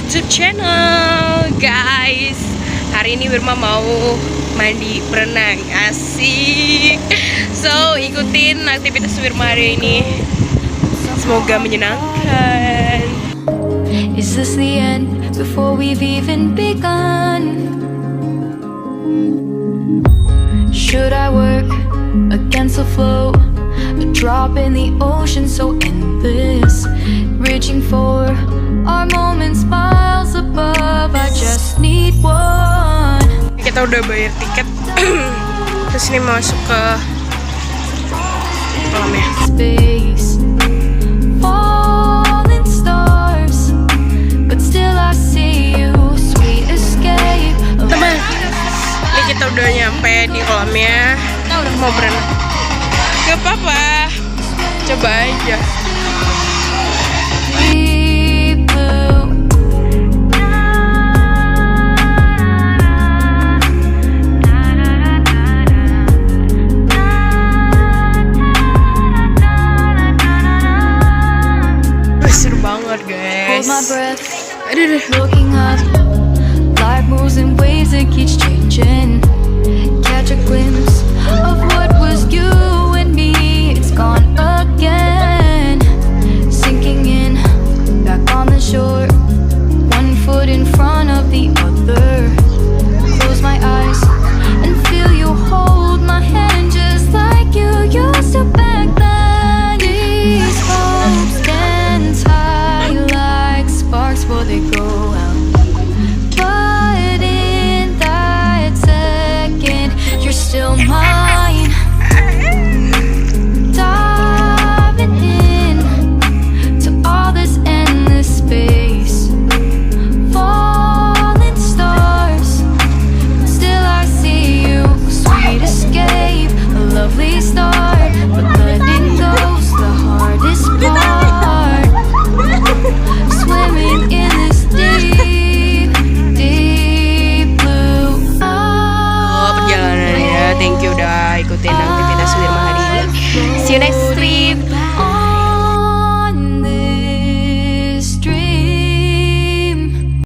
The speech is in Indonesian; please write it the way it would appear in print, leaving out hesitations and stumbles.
YouTube channel guys. Hari ini Wirma mau mandi berenang, asik. So ikutin aktivitas Wirma hari ini, semoga menyenangkan. Is this the end before we've even begun? Should I work against the flow? A drop in the ocean so endless, reaching for our moments miles above. I just need one. Kita udah bayar tiket. Terus ini masuk ke kolamnya. Space, falling stars, but still I see you, sweet escape. Teman, ini kita udah nyampe di kolamnya. Mau berenang. Gak apa-apa, coba aja. Seru banget guys. Aduh. Looking up, life moves in ways that keeps changing. Catch a glimpse of what was you and me. It's gone again, sinking in, back on the shore. One foot in front of the other. Close my eyes and feel you hold my hand just like you used to back then. These hopes can tie like sparks before they go out. But in that second, you're still mine. Diving in to all this endless space. Falling stars, still I see you, sweet escape, a lovely start. But letting go's the hardest part. Swimming in this deep, deep blue. Perjalanannya, thank you udah ikutin aktivitas Wirma hari ini. See you next